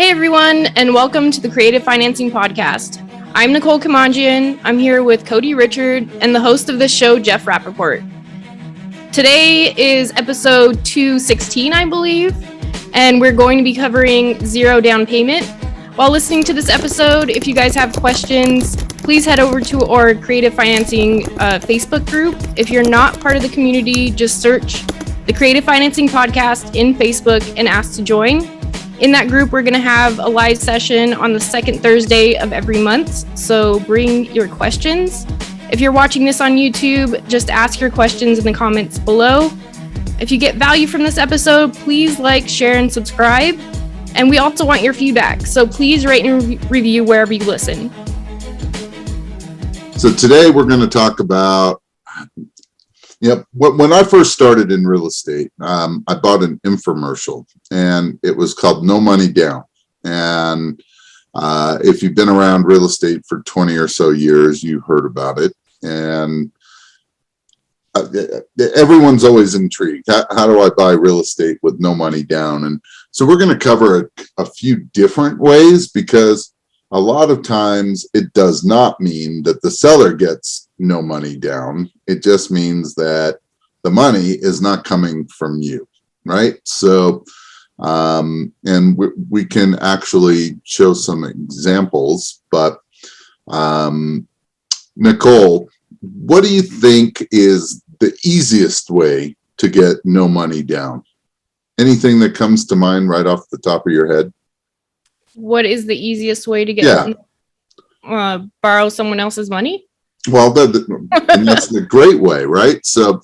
Hey everyone, and welcome to the Creative Financing Podcast. I'm Nicole Kamanjian. I'm here with Cody Richard and the host of this show, Jeff Rappaport. Today is episode 216, I believe, and we're going to be covering zero down payment. While listening to this episode, if you guys have questions, please head over to our Creative Financing Facebook group. If you're not part of the community, just search the Creative Financing Podcast in Facebook and ask to join. In that group, we're going to have a live session on the second Thursday of every month, so bring your questions. If you're watching this on YouTube, just ask your questions in the comments below. If you get value from this episode, please like, share, and subscribe. And we also want your feedback, so please rate and review wherever you listen. So today we're going to talk about, when I first started in real estate, I bought an infomercial, and it was called No Money Down. And if you've been around real estate for 20 or so years, you heard about it. And everyone's always intrigued. How do I buy real estate with no money down? And so we're going to cover a few different ways, because a lot of times it does not mean that the seller gets no money down. It just means that the money is not coming from you, right? So, and we can actually show some examples, but Nicole, what do you think is the easiest way to get no money down? Anything that comes to mind right off the top of your head? What is the easiest way to get borrow someone else's money? Well, and that's a great way, right? So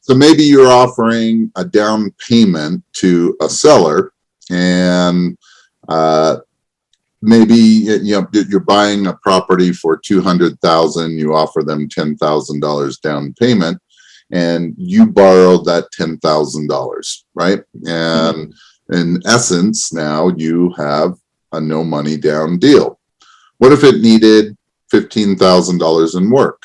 maybe you're offering a down payment to a seller, and maybe you're buying a property for $200,000. You offer them $10,000 down payment, and you borrow that $10,000, right? And in essence, now you have a no money down deal. What if it needed $15,000 in work?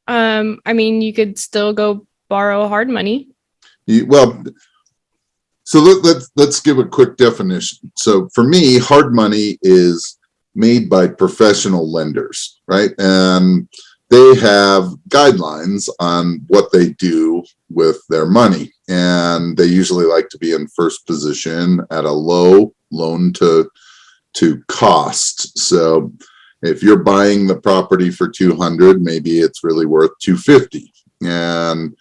You could still go borrow hard money. So let's give a quick definition. So for me, hard money is made by professional lenders, right? And they have guidelines on what they do with their money. And they usually like to be in first position at a low loan to cost. So if you're buying the property for $200,000, maybe it's really worth $250,000. And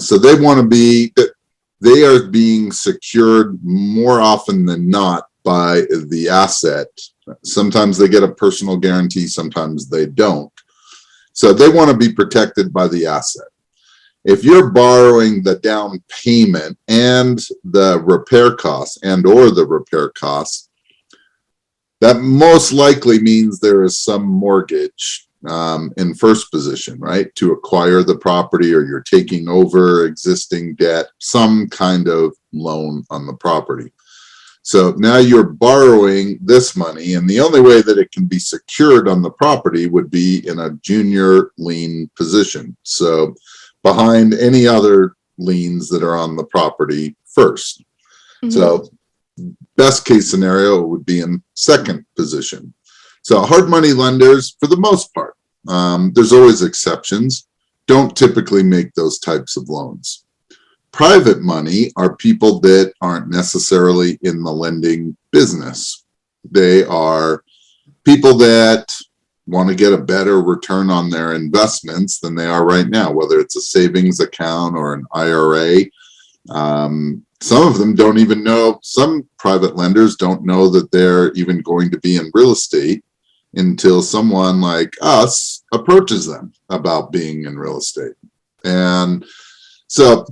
so they want to be that they are being secured more often than not by the asset. Sometimes they get a personal guarantee, sometimes they don't. So they want to be protected by the asset. If you're borrowing the down payment and the repair costs that most likely means there is some mortgage in first position, right? To acquire the property, or you're taking over existing debt, some kind of loan on the property. So now you're borrowing this money, and the only way that it can be secured on the property would be in a junior lien position. So behind any other liens that are on the property first. Mm-hmm. So best case scenario would be in second position. So hard money lenders, for the most part, there's always exceptions, don't typically make those types of loans. Private money are people that aren't necessarily in the lending business. They are people that want to get a better return on their investments than they are right now, whether it's a savings account or an IRA. Some of them don't even know, some private lenders don't know that they're even going to be in real estate until someone like us approaches them about being in real estate. And so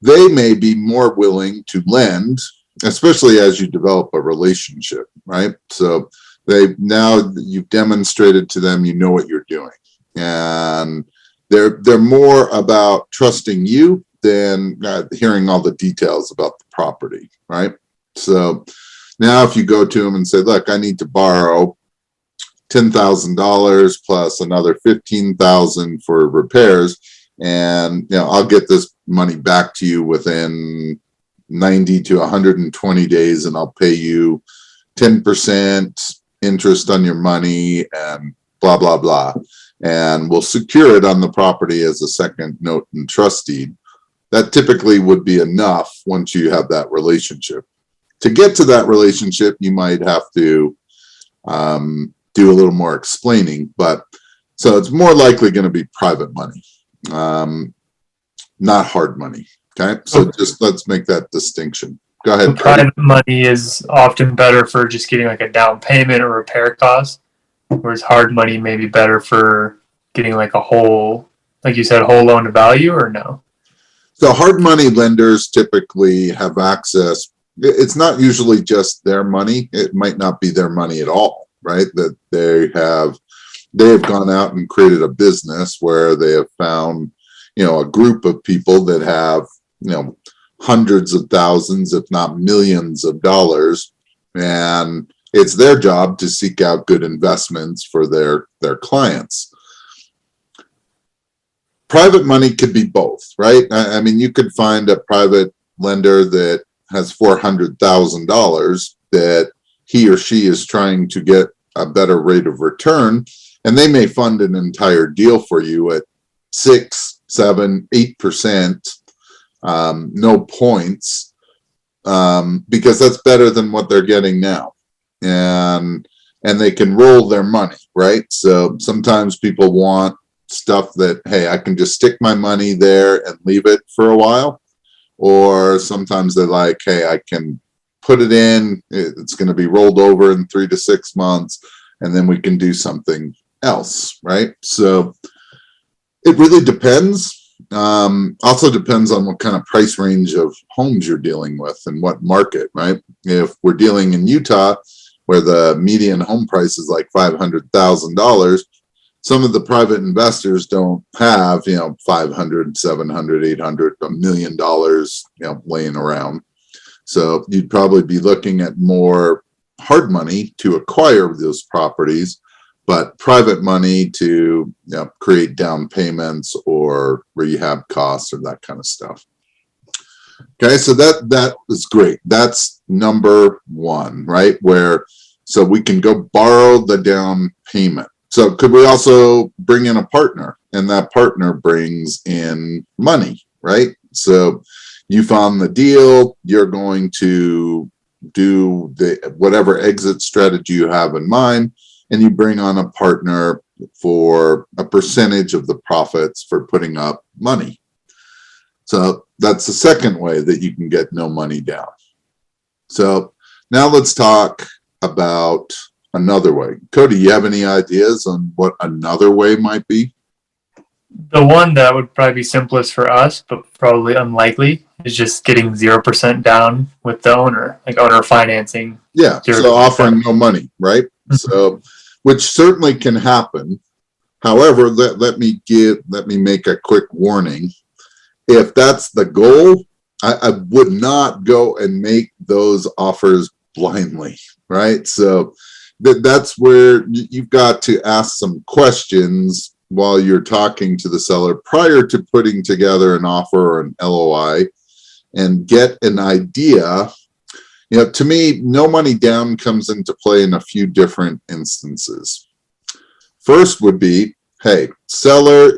they may be more willing to lend, especially as you develop a relationship, right? So now you've demonstrated to them you know what you're doing, and they're more about trusting you than hearing all the details about the property, right? So now if you go to them and say, look, I need to borrow $10,000 plus another $15,000 for repairs, and I'll get this money back to you within 90 to 120 days and I'll pay you 10% interest on your money and blah, blah, blah. And we'll secure it on the property as a second note and trust deed. That typically would be enough once you have that relationship. To get to that relationship, you might have to do a little more explaining, but so it's more likely going to be private money, not hard money. Okay, so just let's make that distinction. Go ahead. Private money is often better for just getting like a down payment or repair cost, whereas hard money may be better for getting like a whole, like you said, whole loan to value, or no? So hard money lenders typically have access. It's not usually just their money. It might not be their money at all, right? That they have gone out and created a business where they have found, a group of people that have, hundreds of thousands, if not millions of dollars. And it's their job to seek out good investments for their clients. Private money could be both, right? I mean, you could find a private lender that has $400,000 that he or she is trying to get a better rate of return, and they may fund an entire deal for you at 6, 7, 8%, no points, because that's better than what they're getting now, and they can roll their money, right? So sometimes people want stuff that, hey, I can just stick my money there and leave it for a while. Or sometimes they're like, hey, I can put it in, it's going to be rolled over in 3 to 6 months, and then we can do something else, right? So it really depends. Also depends on what kind of price range of homes you're dealing with and what market, right? If we're dealing in Utah, where the median home price is like $500,000, some of the private investors don't have, $500, $700, $800, $1 million, laying around. So you'd probably be looking at more hard money to acquire those properties, but private money to create down payments or rehab costs or that kind of stuff. Okay, so that is great. That's number one, right? So we can go borrow the down payment. So could we also bring in a partner, and that partner brings in money, right? So you found the deal, you're going to do whatever exit strategy you have in mind, and you bring on a partner for a percentage of the profits for putting up money. So that's the second way that you can get no money down. So now let's talk about another way. Cody, you have any ideas on what another way might be? The one that would probably be simplest for us, but probably unlikely, is just getting 0% down with the owner, like owner financing. Yeah, so offering no money, right? So, which certainly can happen. However, let me make a quick warning. If that's the goal, I would not go and make those offers blindly, right? So that's where you've got to ask some questions while you're talking to the seller prior to putting together an offer or an LOI, and get an idea. To me, no money down comes into play in a few different instances. First would be, hey, seller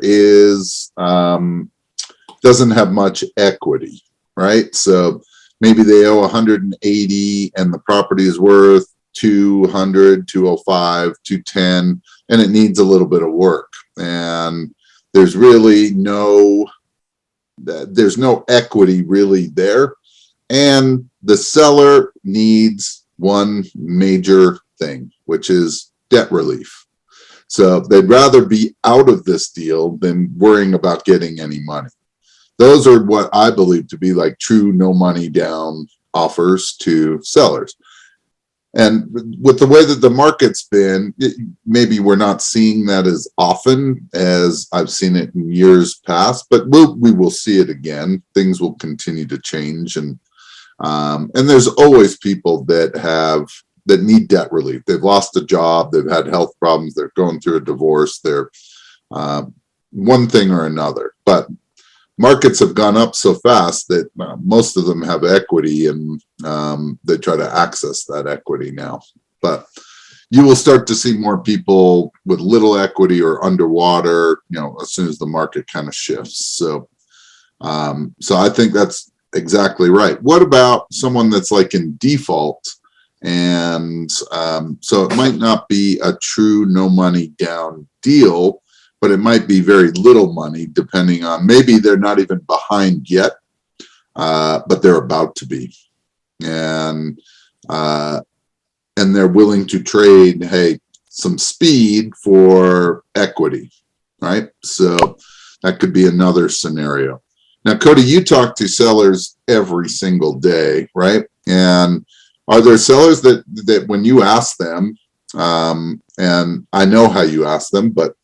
doesn't have much equity, right? So maybe they owe 180 and the property is worth 200, 205, 210, and it needs a little bit of work. And there's really no equity really there. And the seller needs one major thing, which is debt relief. So they'd rather be out of this deal than worrying about getting any money. Those are what I believe to be like true no money down offers to sellers. And with the way that the market's been, maybe we're not seeing that as often as I've seen it in years past, but we will see it again. Things will continue to change, and there's always people that need debt relief. They've lost a job, they've had health problems, they're going through a divorce, they're one thing or another. But markets have gone up so fast that most of them have equity, and they try to access that equity now. But you will start to see more people with little equity or underwater, as soon as the market kind of shifts. So I think that's exactly right. What about someone that's like in default? And so it might not be a true no money down deal, but it might be very little money, depending on, maybe they're not even behind yet, but they're about to be. And they're willing to trade, some speed for equity, right? So that could be another scenario. Now, Cody, you talk to sellers every single day, right? And are there sellers that when you ask them, and I know how you ask them, but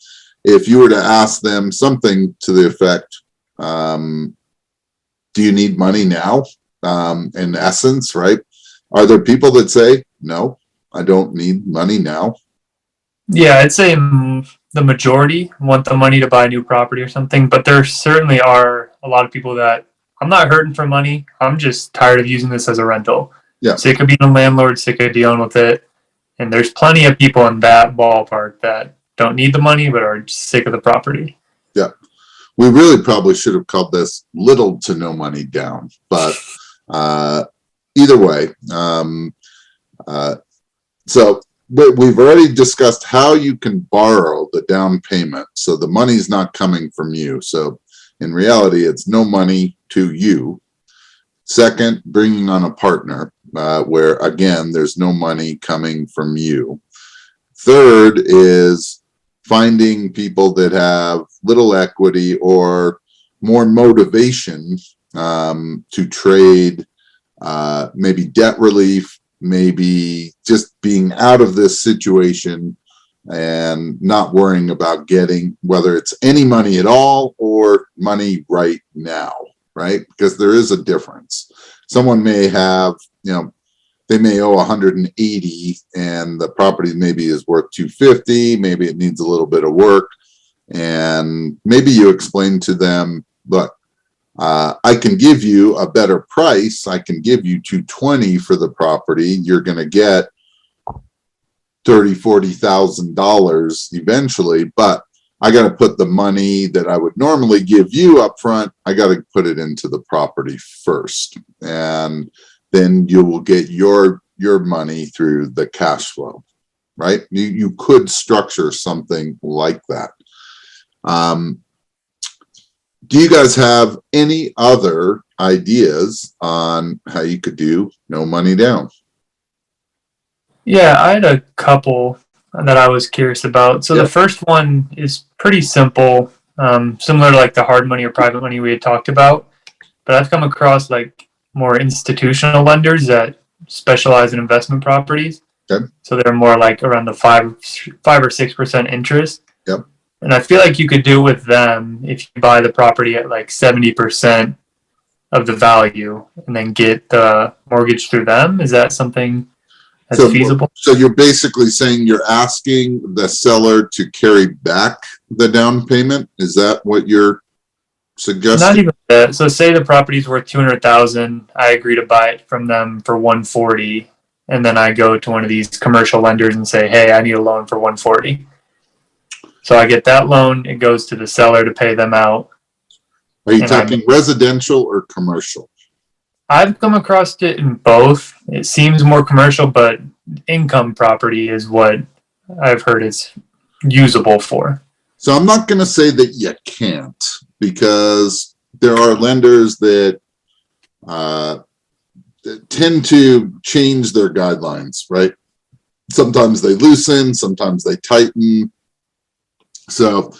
if you were to ask them something to the effect, do you need money now? In essence, right? Are there people that say, no, I don't need money now? Yeah, I'd say the majority want the money to buy a new property or something, but there certainly are a lot of people that, I'm not hurting for money. I'm just tired of using this as a rental. Yeah. Sick of being a landlord, sick of dealing with it. And there's plenty of people in that ballpark that don't need the money but are sick of the property. Yeah. We really probably should have called this little to no money down, but either way. So we've already discussed how you can borrow the down payment. So the money's not coming from you. So in reality, it's no money to you. Second, bringing on a partner, where again, there's no money coming from you. Third is finding people that have little equity or more motivation to trade, maybe debt relief, maybe just being out of this situation and not worrying about getting, whether it's any money at all or money right now, right? Because there is a difference. Someone may have, they may owe 180 and the property maybe is worth 250. Maybe it needs a little bit of work. And maybe you explain to them, look, I can give you a better price. I can give you 220 for the property. You're going to get $30,000-$40,000 eventually, but I got to put the money that I would normally give you up front, I got to put it into the property first. And then you will get your money through the cash flow, right? You could structure something like that. Do you guys have any other ideas on how you could do no money down? Yeah, I had a couple that I was curious about. So the first one is pretty simple, similar to like the hard money or private money we had talked about. But I've come across like more institutional lenders that specialize in investment properties. Okay. So they're more like around the 5 or 6% interest. Yep. And I feel like you could do with them if you buy the property at like 70% of the value and then get the mortgage through them. Is that something that's feasible? So you're basically saying you're asking the seller to carry back the down payment? Is that what you're suggesting? Not even that. So say the property's worth $200,000. I agree to buy it from them for $140,000, and then I go to one of these commercial lenders and say, "Hey, I need a loan for $140,000." So I get that loan. It goes to the seller to pay them out. Are you talking residential or commercial? I've come across it in both. It seems more commercial, but income property is what I've heard it's usable for. So I'm not going to say that you can't, because there are lenders that tend to change their guidelines, right? Sometimes they loosen, sometimes they tighten. So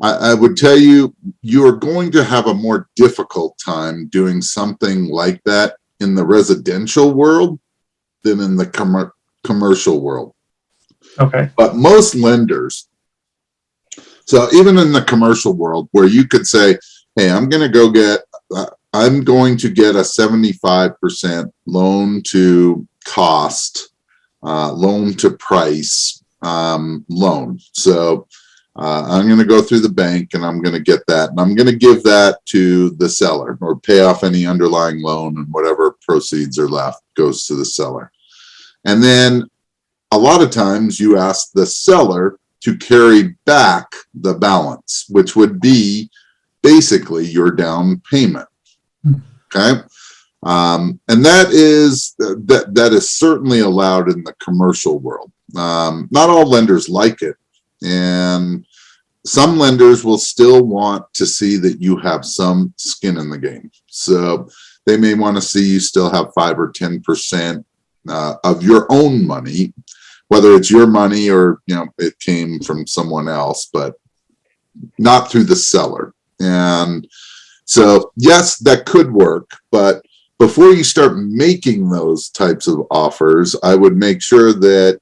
I would tell you, you are going to have a more difficult time doing something like that in the residential world than in the commercial world. Okay. But most lenders, so even in the commercial world where you could say, hey, I'm going to get a 75% loan to cost, loan to price, loan. So I'm going to go through the bank and I'm going to get that. And I'm going to give that to the seller or pay off any underlying loan, and whatever proceeds are left goes to the seller. And then a lot of times you ask the seller to carry back the balance, which would be basically your down payment. Okay. And that is certainly allowed in the commercial world. Not all lenders like it. And some lenders will still want to see that you have some skin in the game. So they may want to see you still have 5 or 10% of your own money, whether it's your money or, it came from someone else, but not through the seller. And so, yes, that could work, but before you start making those types of offers, I would make sure that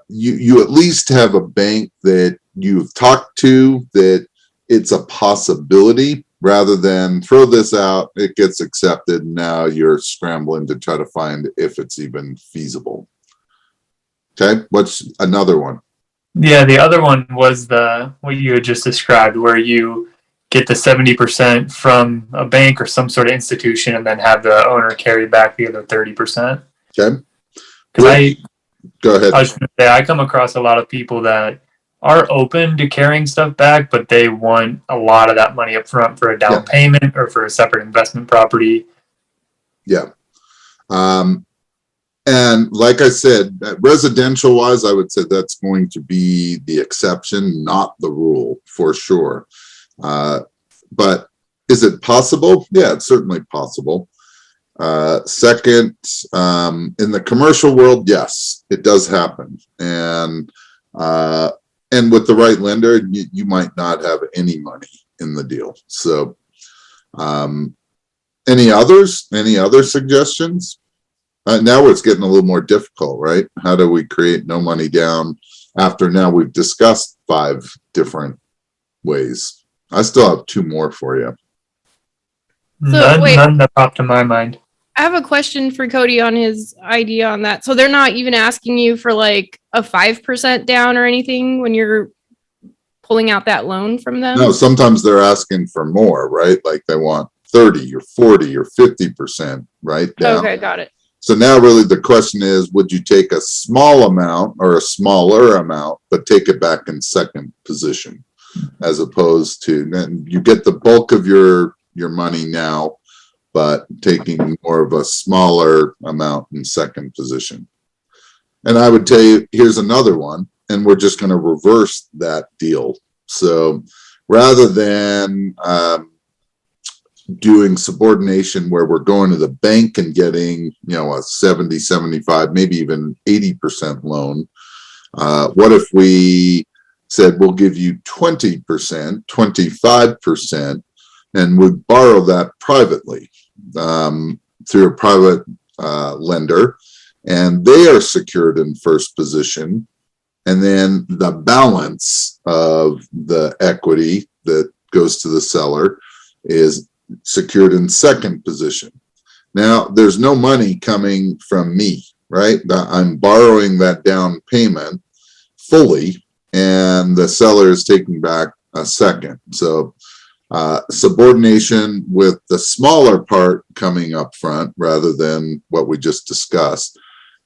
you at least have a bank that you've talked to, that it's a possibility, rather than throw this out, it gets accepted, and now you're scrambling to try to find if it's even feasible. Okay, what's another one? Yeah, the other one was what you had just described, where you get the 70% from a bank or some sort of institution and then have the owner carry back the other 30%. Okay. Because Go ahead. I was going to say, I come across a lot of people that are open to carrying stuff back, but they want a lot of that money up front for a down payment or for a separate investment property. Yeah. And like I said, residential wise, I would say that's going to be the exception, not the rule, for sure. But is it possible? Yeah, it's certainly possible. Second, in the commercial world, yes, it does happen. And with the right lender, you might not have any money in the deal. So, any other suggestions? Now it's getting a little more difficult, right? How do we create no money down after now we've discussed 5 different ways? I still have 2 more for you. None that popped to my mind. I have a question for Cody on his idea on that. So they're not even asking you for like a 5% down or anything when you're pulling out that loan from them? No, sometimes they're asking for more, right? Like they want 30 or 40 or 50%, right? Down. Okay, got it. So now really the question is, would you take a small amount or a smaller amount, but take it back in second position, as opposed to, then you get the bulk of your money now, but taking more of a smaller amount in second position. And I would tell you, here's another one, and we're just going to reverse that deal. So rather than doing subordination where we're going to the bank and getting, a 70, 75, maybe even 80% loan, what if we said, we'll give you 20%, 25%, and we borrow that privately through a private lender, and they are secured in first position, and then the balance of the equity that goes to the seller is secured in second position. Now, there's no money coming from me, right? I'm borrowing that down payment fully, and the seller is taking back a second. So subordination with the smaller part coming up front rather than what we just discussed.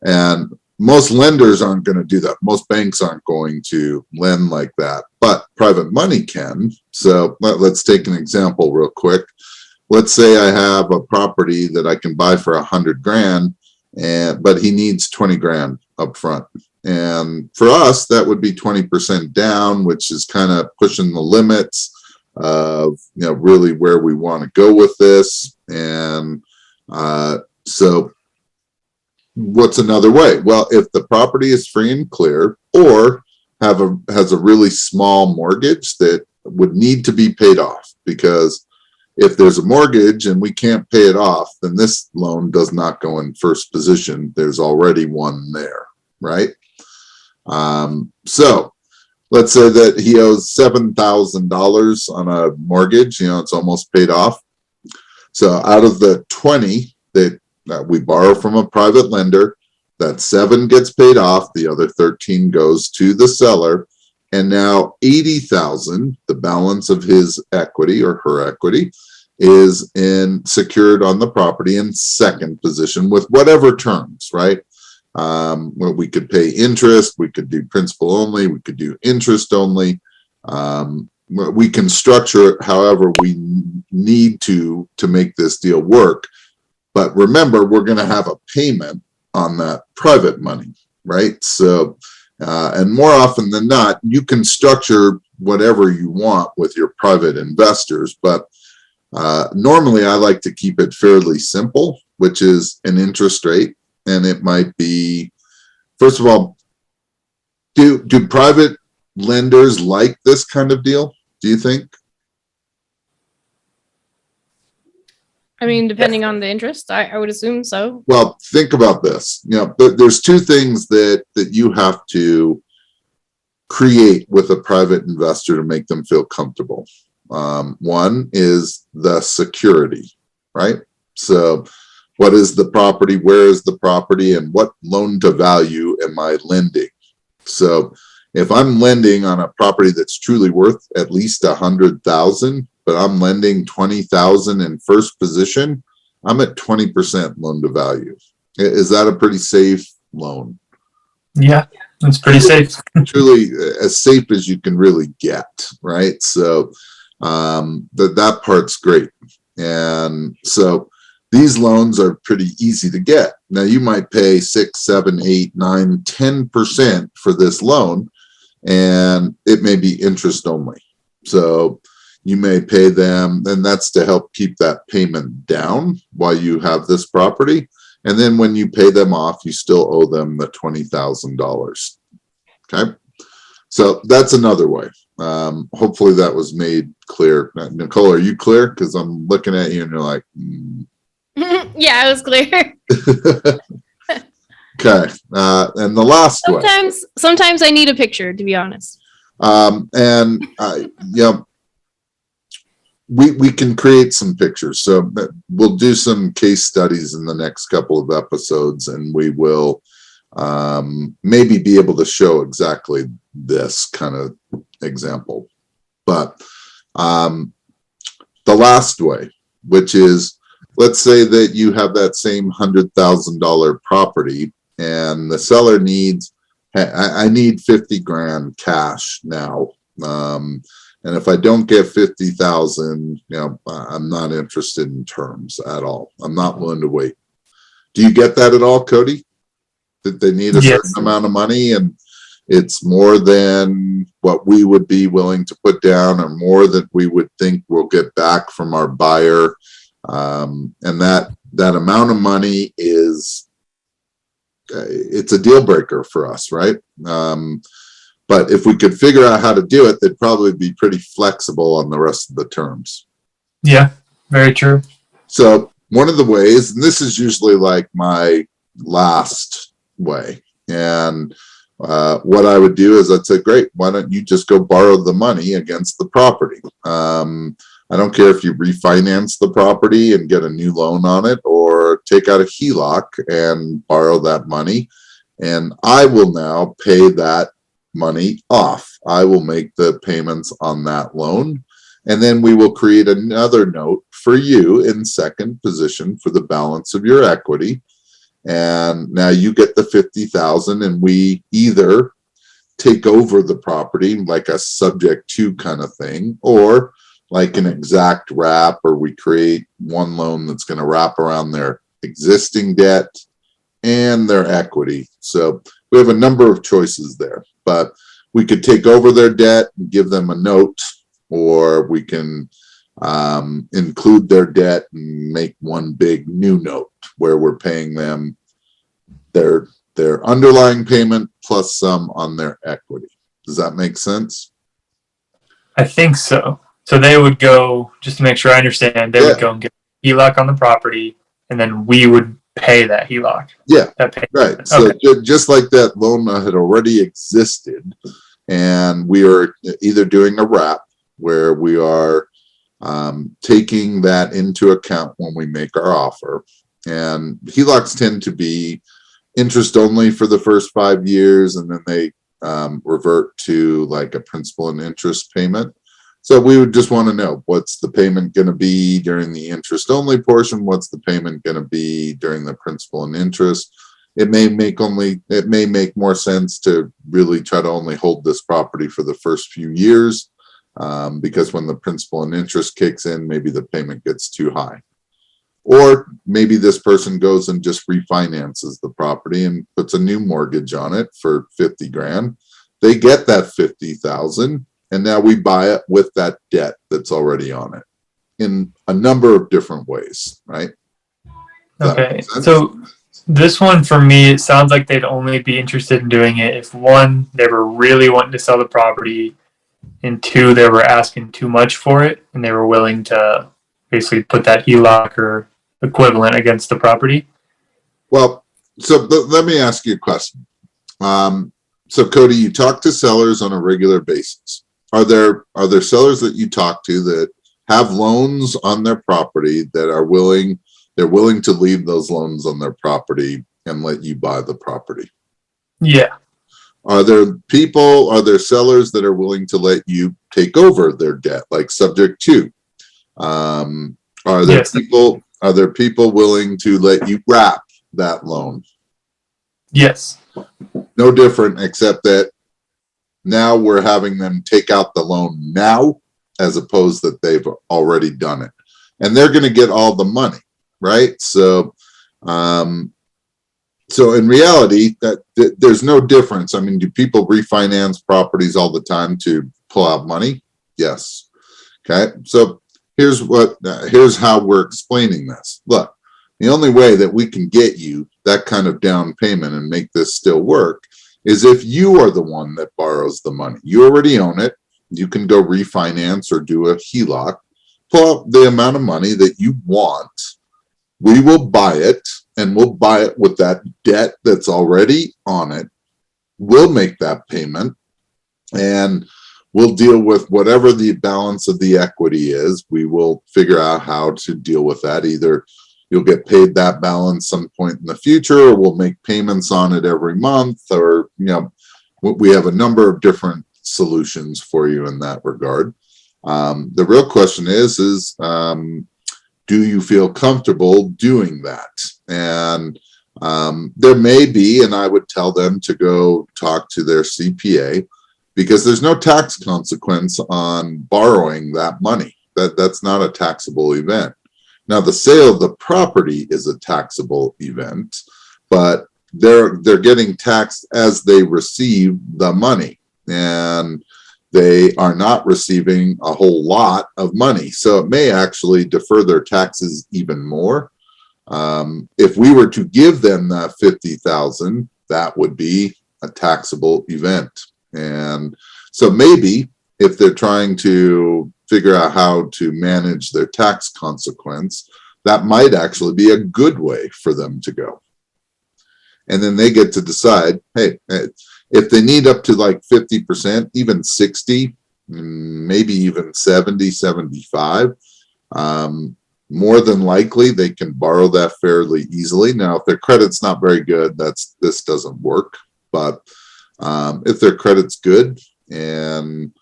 And most lenders aren't going to do that. Most banks aren't going to lend like that, but private money can. So let's take an example real quick. Let's say I have a property that I can buy for $100,000, but he needs 20 grand up front. And for us, that would be 20% down, which is kind of pushing the limits of, really where we want to go with this. And so what's another way? Well, if the property is free and clear, or has a really small mortgage that would need to be paid off, because if there's a mortgage and we can't pay it off, then this loan does not go in first position. There's already one there, right? So let's say that he owes $7,000 on a mortgage, it's almost paid off. So out of the 20 that we borrow from a private lender, that 7 gets paid off, the other 13 goes to the seller. And now 80,000, the balance of his equity or her equity, is secured on the property in second position with whatever terms, right? Well, we could pay interest, we could do principal only, we could do interest only. We can structure it however we need to make this deal work. But remember, we're going to have a payment on that private money, right? So, and more often than not, you can structure whatever you want with your private investors, but normally I like to keep it fairly simple, which is an interest rate. And it might be, first of all, do private lenders like this kind of deal, do you think? I mean, depending on the interest, I would assume so. Well, think about this. There's two things that you have to create with a private investor to make them feel comfortable. One is the security, right? So what is the property? Where is the property? And what loan to value am I lending? So if I'm lending on a property that's truly worth at least 100,000, but I'm lending 20,000 in first position, I'm at 20% loan to value. Is that a pretty safe loan? Yeah, it's pretty safe. Truly as safe as you can really get, right? So that part's great. And so these loans are pretty easy to get. Now you might pay 6, 7, 8, 9, 10% for this loan, and it may be interest only. So you may pay them, and that's to help keep that payment down while you have this property. And then when you pay them off, you still owe them the $20,000. Okay. So that's another way. Hopefully that was made clear. Nicole, are you clear? Because I'm looking at you and you're like, Yeah, it was clear. Okay. And the last way. Sometimes I need a picture, to be honest. We can create some pictures. So we'll do some case studies in the next couple of episodes, and we will maybe be able to show exactly this kind of example. But the last way, which is, let's say that you have that same $100,000 property and the seller needs, I need 50 grand cash now. And if I don't get 50,000, I'm not interested in terms at all. I'm not willing to wait. Do you get that at all, Cody? That they need a certain amount of money and it's more than what we would be willing to put down or more than we would think we'll get back from our buyer. And that amount of money is, it's a deal breaker for us, right? But if we could figure out how to do it, they'd probably be pretty flexible on the rest of the terms. Yeah, very true. So one of the ways, and this is usually like my last way, and what I would do is I'd say, great, why don't you just go borrow the money against the property? I don't care if you refinance the property and get a new loan on it or take out a HELOC and borrow that money. And I will now pay that money off. I will make the payments on that loan. And then we will create another note for you in second position for the balance of your equity. And now you get the 50,000 and we either take over the property like a subject to kind of thing, or like an exact wrap, or we create one loan that's going to wrap around their existing debt and their equity. So we have a number of choices there, but we could take over their debt and give them a note, or we can include their debt and make one big new note where we're paying them their underlying payment plus some on their equity. Does that make sense? I think so. So they would go, just to make sure I understand, they would go and get a HELOC on the property, and then we would pay that HELOC. Yeah, that payment. Right. So just like that loan had already existed, and we are either doing a wrap where we are taking that into account when we make our offer. And HELOCs tend to be interest only for the first 5 years, and then they revert to like a principal and interest payment. So we would just want to know, what's the payment going to be during the interest only portion? What's the payment going to be during the principal and interest? It may make more sense to really try to only hold this property for the first few years, because when the principal and interest kicks in, maybe the payment gets too high. Or maybe this person goes and just refinances the property and puts a new mortgage on it for 50 grand. They get that 50,000, and now we buy it with that debt that's already on it in a number of different ways, right? Okay, so this one for me, it sounds like they'd only be interested in doing it if, one, they were really wanting to sell the property, and two, they were asking too much for it, and they were willing to basically put that HELOC or equivalent against the property. Well, so let me ask you a question. So Cody, you talk to sellers on a regular basis. Are there sellers that you talk to that have loans on their property that are willing to leave those loans on their property and let you buy the property? Yeah. Are there sellers that are willing to let you take over their debt, like subject to? Are there people willing to let you wrap that loan? Yes. No different, except that now we're having them take out the loan now, as opposed that they've already done it, and they're going to get all the money, right? So in reality, there's no difference. I mean, do people refinance properties all the time to pull out money? Yes. Okay. So here's how we're explaining this. Look, the only way that we can get you that kind of down payment and make this still work is if you are the one that borrows the money. You already own it. You can go refinance or do a HELOC, pull out the amount of money that you want. We will buy it, and we'll buy it with that debt that's already on it. We'll make that payment, and we'll deal with whatever the balance of the equity is. We will figure out how to deal with that. Either you'll get paid that balance some point in the future, or we'll make payments on it every month, or, we have a number of different solutions for you in that regard. The real question is, do you feel comfortable doing that? And there may be, and I would tell them to go talk to their CPA, because there's no tax consequence on borrowing that money. That's not a taxable event. Now, the sale of the property is a taxable event, but they're getting taxed as they receive the money, and they are not receiving a whole lot of money. So it may actually defer their taxes even more. If we were to give them that 50,000, that would be a taxable event. And so maybe if they're trying to figure out how to manage their tax consequence, that might actually be a good way for them to go. And then they get to decide, hey, if they need up to like 50%, even 60, maybe even 70, 75, more than likely they can borrow that fairly easily. Now, if their credit's not very good, this doesn't work. But if their credit's good, and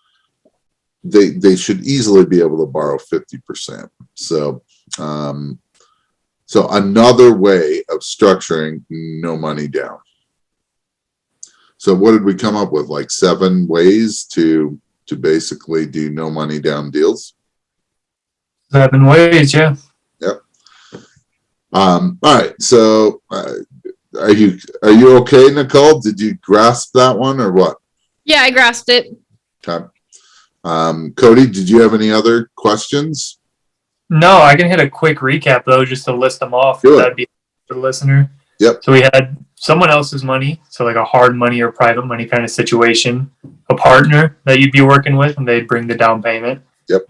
they should easily be able to borrow 50%. So another way of structuring no money down. So what did we come up with? Like 7 ways to basically do no money down deals? 7 ways, yeah. Yep. All right. So are you okay, Nicole? Did you grasp that one or what? Yeah, I grasped it. Okay. Cody, did you have any other questions? No, I can hit a quick recap though, just to list them off. That'd be for the listener. Yep. So we had someone else's money, so like a hard money or private money kind of situation. A partner that you'd be working with, and they'd bring the down payment. Yep.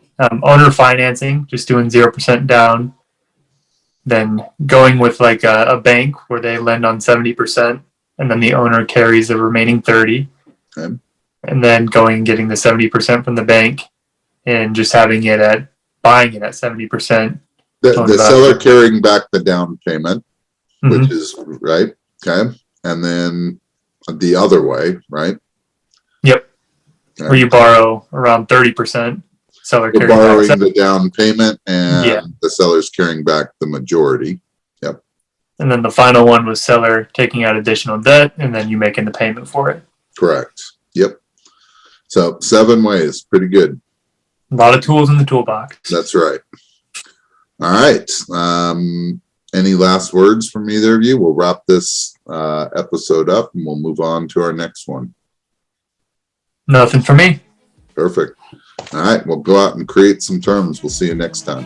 Owner financing, just doing 0% down. Then going with like a bank where they lend on 70%, and then the owner carries the remaining 30%. Okay. And then going and getting the 70% from the bank, and just buying it at 70%. The seller carrying back the down payment, Mm-hmm. which is right. Okay. And then the other way, right? where you borrow around 30%. Seller We're carries back borrowing the down payment and Yeah. the seller's carrying back the majority. And then the final one was seller taking out additional debt and then you making the payment for it. Correct. Yep. So 7 ways, pretty good. A lot of tools in the toolbox. That's right. All right. Any last words from either of you? We'll wrap this episode up and we'll move on to our next one. Nothing for me. Perfect. All right. We'll go out and create some terms. We'll see you next time.